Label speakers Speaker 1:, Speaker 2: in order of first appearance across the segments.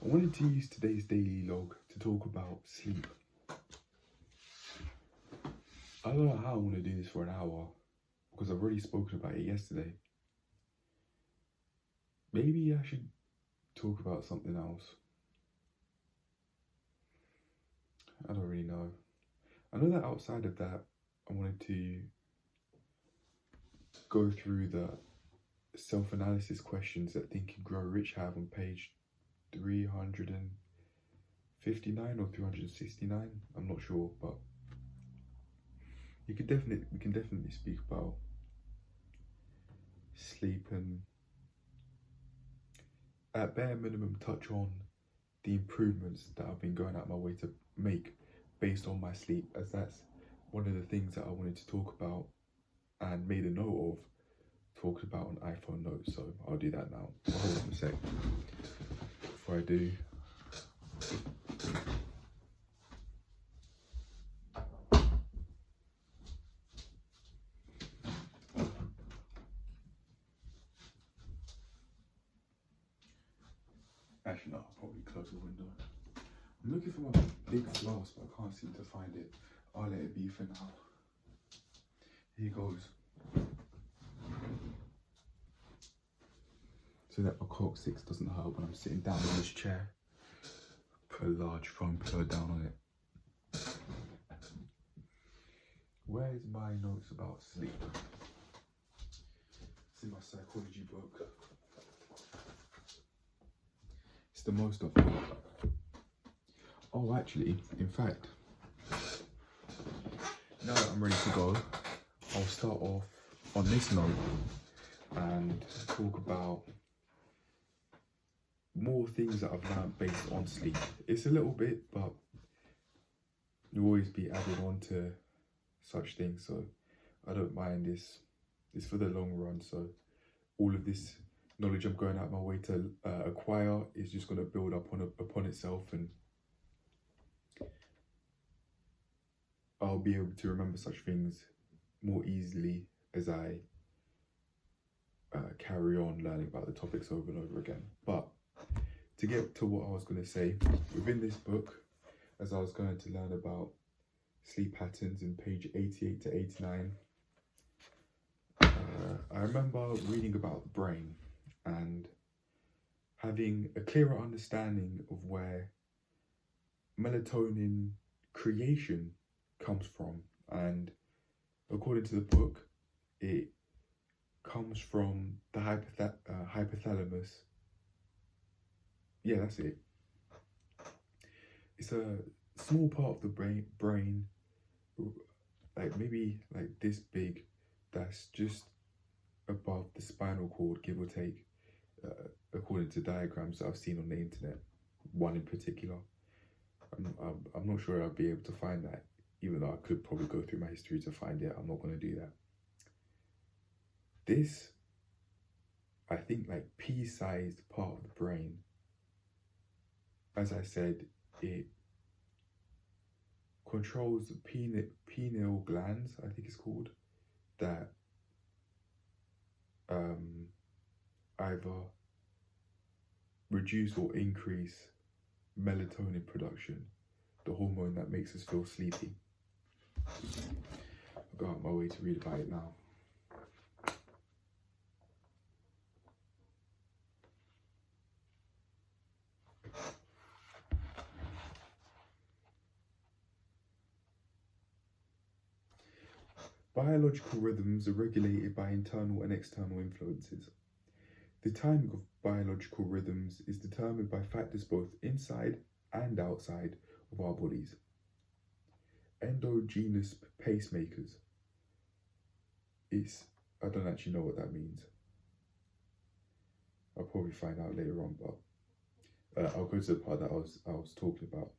Speaker 1: I wanted to use today's daily log to talk about sleep. I don't know how I want to do this for an hour because I've already spoken about it yesterday. Maybe I should talk about something else. I don't really know. I know that outside of that, I wanted to go through the self-analysis questions that Think and Grow Rich have on page 359 or 369. I'm not sure, but we can definitely speak about sleep and at bare minimum touch on the improvements that I've been going out my way to make based on my sleep, as that's one of the things that I wanted to talk about and made a note of, talked about on iPhone notes. So I'll do that now. Hold on a sec before I do. Actually, no, I'll probably close the window. I'm looking for my big flask, but I can't seem to find it. I'll let it be for now. Here goes. So that my coccyx doesn't hurt when I'm sitting down in this chair. Put a large foam pillow down on it. Where's my notes about sleep? It's in my psychology book. It's the most I've got. Oh, actually, in fact, now that I'm ready to go, I'll start off on this note and talk about more things that I've learned based on sleep. It's a little bit, but you'll always be added on to such things, so I don't mind this. It's for the long run, so all of this knowledge I'm going out my way to acquire is just going to build up upon itself, and I'll be able to remember such things more easily as I carry on learning about the topics over and over again. But to get to what I was going to say, within this book, as I was going to learn about sleep patterns in page 88 to 89, I remember reading about the brain and having a clearer understanding of where melatonin creation comes from. And according to the book, it comes from the hypothalamus. Yeah, that's it. It's a small part of the brain, like maybe like this big, that's just above the spinal cord, give or take, according to diagrams that I've seen on the internet, one in particular. I'm not sure I'll be able to find that, even though I could probably go through my history to find it. I'm not going to do that. This, I think, like pea-sized part of the brain, as I said, it controls the pineal glands, I think it's called, that either reduce or increase melatonin production, the hormone that makes us feel sleepy. I'll go out my way to read about it now. Biological rhythms are regulated by internal and external influences. The timing of biological rhythms is determined by factors both inside and outside of our bodies. Endogenous pacemakers. I don't actually know what that means. I'll probably find out later on, but I'll go to the part that I was talking about.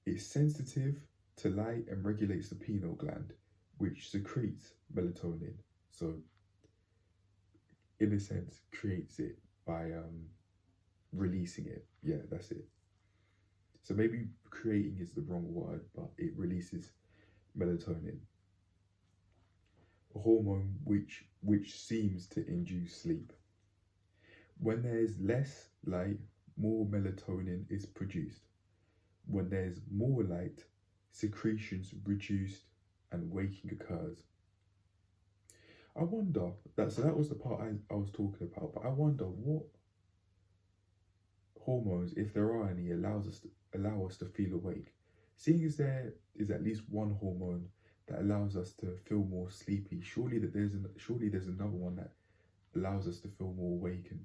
Speaker 1: It's sensitive to light and regulates the pineal gland, which secretes melatonin. So, in a sense, creates it by releasing it. Yeah, that's it. So maybe creating is the wrong word, but it releases melatonin, a hormone which seems to induce sleep. When there's less light, more melatonin is produced. When there's more light, secretions reduced and waking occurs. I wonder, that was the part I was talking about, but I wonder what hormones, if there are any, allow us to feel awake. Seeing as there is at least one hormone that allows us to feel more sleepy, surely there's another one that allows us to feel more awake and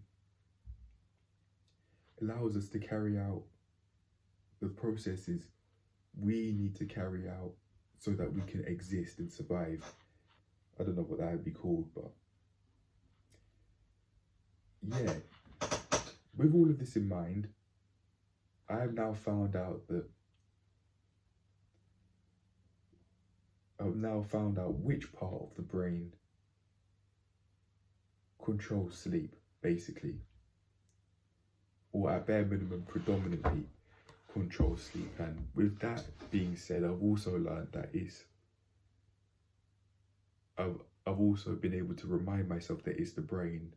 Speaker 1: allows us to carry out the processes we need to carry out so that we can exist and survive. I don't know what that would be called, but yeah. With all of this in mind, I have now found out which part of the brain controls sleep, basically. Or at bare minimum, predominantly controls sleep. And with that being said, I've also learned that I've also been able to remind myself that it's the brain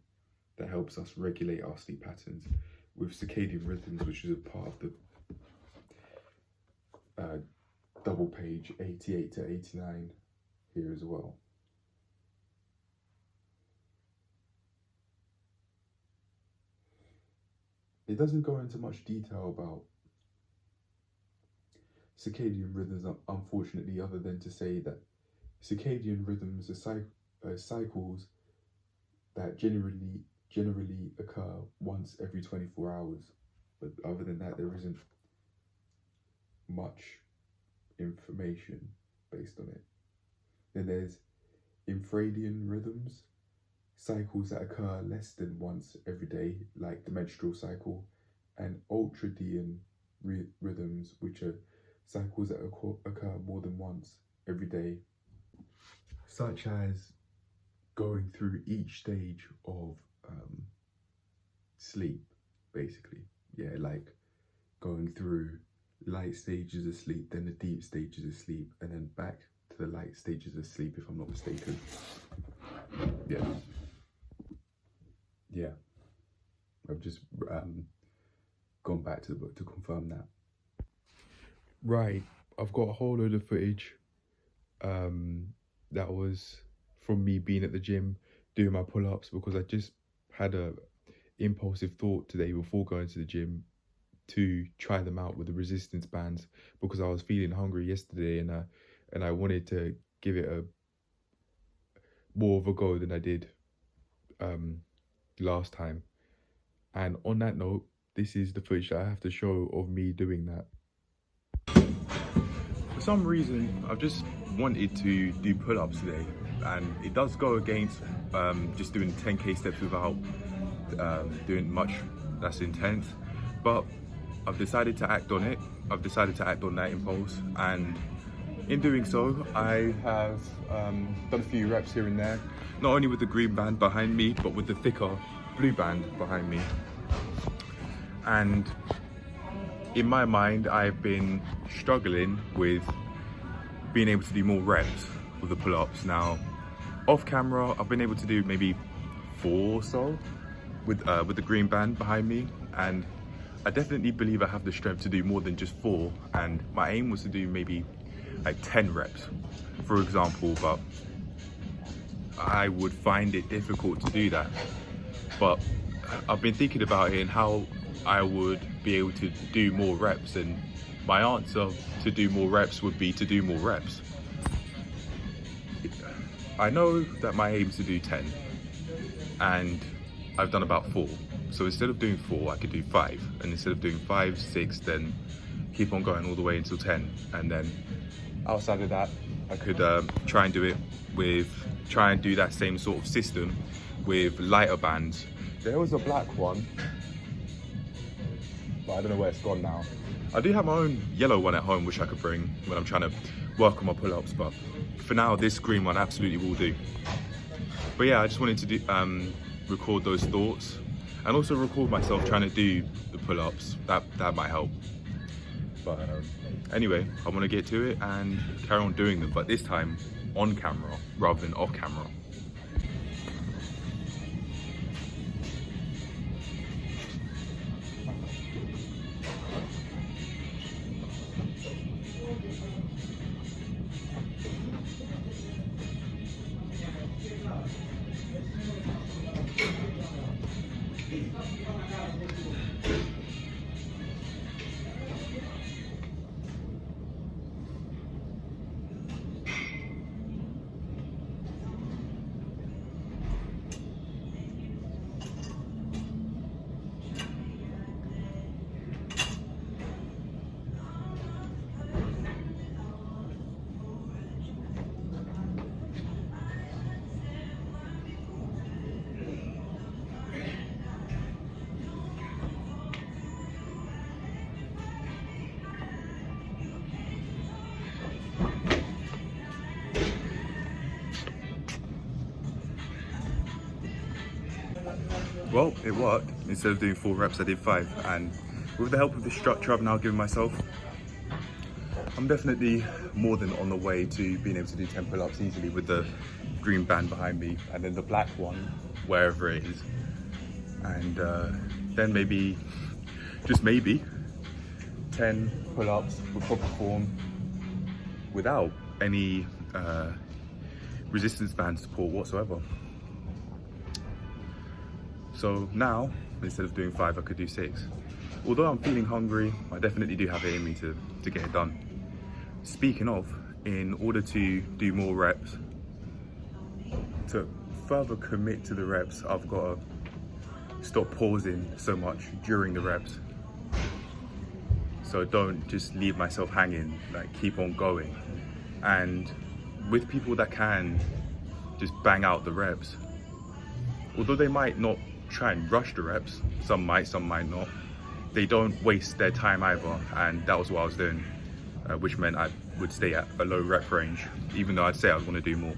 Speaker 1: that helps us regulate our sleep patterns with circadian rhythms, which is a part of the double page 88 to 89 here as well. It doesn't go into much detail about circadian rhythms, unfortunately, other than to say that circadian rhythms are cycles that generally occur once every 24 hours. But other than that, there isn't much information based on it. Then there's infradian rhythms, cycles that occur less than once every day, like the menstrual cycle, and ultradian rhythms, which are cycles that occur more than once every day, such as going through each stage of sleep, basically. Yeah, like going through light stages of sleep, then the deep stages of sleep, and then back to the light stages of sleep, if I'm not mistaken. Yeah. I've just gone back to the book to confirm that. Right, I've got a whole load of footage that was from me being at the gym doing my pull-ups, because I just had a impulsive thought today before going to the gym to try them out with the resistance bands, because I was feeling hungry yesterday and I wanted to give it a more of a go than I did last time. And on that note, this is the footage that I have to show of me doing that. For some reason, I've just wanted to do pull-ups today, and it does go against just doing 10k steps without doing much that's intense, but I've decided to act on it. I've decided to act on that impulse, and in doing so, I have done a few reps here and there, not only with the green band behind me, but with the thicker blue band behind me. And in my mind, I've been struggling with being able to do more reps with the pull-ups. Now, off camera, I've been able to do maybe 4 or so with the green band behind me, and I definitely believe I have the strength to do more than just 4. And my aim was to do maybe like 10 reps, for example, but I would find it difficult to do that. But I've been thinking about it and how I would be able to do more reps, and my answer to do more reps would be to do more reps. I know that my aim is to do 10, and I've done about 4. So instead of doing 4, I could do 5, and instead of doing 5, 6, then keep on going all the way until 10. And then outside of that, I could try and do that same sort of system with lighter bands. There was a black one, but I don't know where it's gone now. I do have my own yellow one at home, which I could bring when I'm trying to work on my pull-ups, but for now, this green one absolutely will do. But yeah, I just wanted to do, record those thoughts, and also record myself trying to do the pull-ups. That might help. But anyway, I want to get to it and carry on doing them, but this time on camera rather than off camera. Well, it worked. Instead of doing 4 reps, I did 5. And with the help of the structure I've now given myself, I'm definitely more than on the way to being able to do 10 pull-ups easily with the green band behind me and then the black one, wherever it is. And then maybe, just maybe, 10 pull-ups with proper form without any resistance band support whatsoever. So now, instead of doing 5, I could do 6. Although I'm feeling hungry, I definitely do have it in me to get it done. Speaking of, in order to do more reps, to further commit to the reps, I've got to stop pausing so much during the reps. So don't just leave myself hanging, like keep on going. And with people that can just bang out the reps, although they might not try and rush the reps, some might not, they don't waste their time either. And that was what I was doing, which meant I would stay at a low rep range, even though I'd say I was going to do more.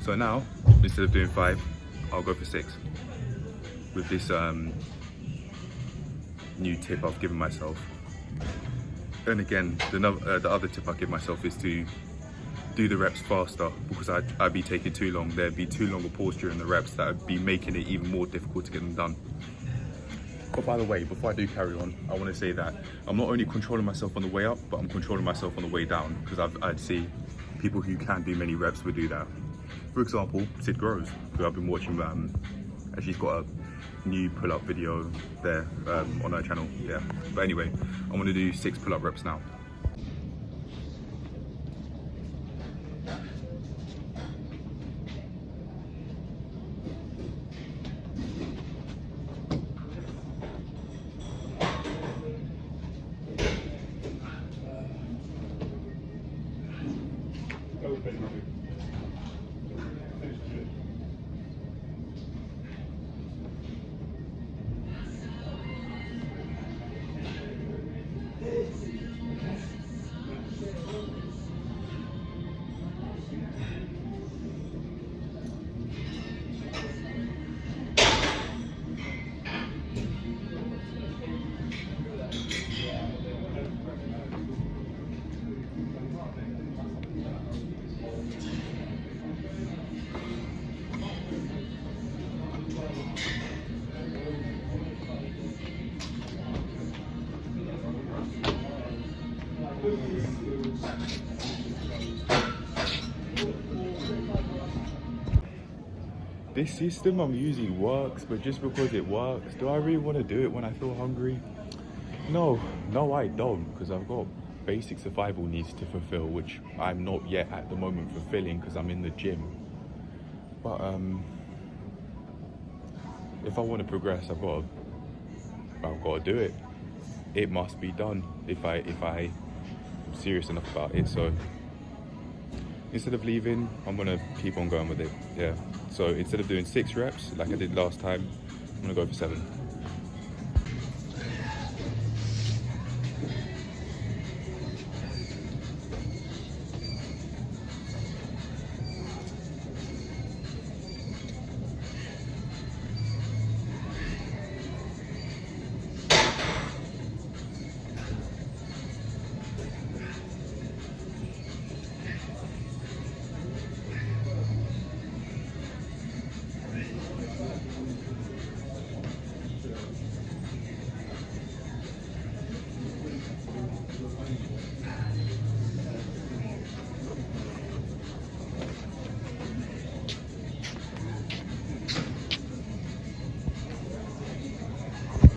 Speaker 1: So now, instead of doing 5, I'll go for 6 with this new tip I've given myself. And again, the other tip I give myself is to do the reps faster, because I'd be taking too long. There'd be too long a pause during the reps that would be making it even more difficult to get them done. But by the way, before I do carry on, I want to say that I'm not only controlling myself on the way up, but I'm controlling myself on the way down, because I'd see people who can do many reps would do that. For example, Sid Grows, who I've been watching, and she's got a new pull-up video there on her channel, yeah. But anyway, I'm going to do 6 pull-up reps now. This system I'm using works, but just because it works, do I really want to do it when I feel hungry? No, I don't, because I've got basic survival needs to fulfill, which I'm not yet at the moment fulfilling because I'm in the gym. But if I want to progress, I've got to do it. It must be done if I'm serious enough about it. So instead of leaving, I'm gonna keep on going with it. Yeah. So instead of doing 6 reps like I did last time, I'm gonna go for 7.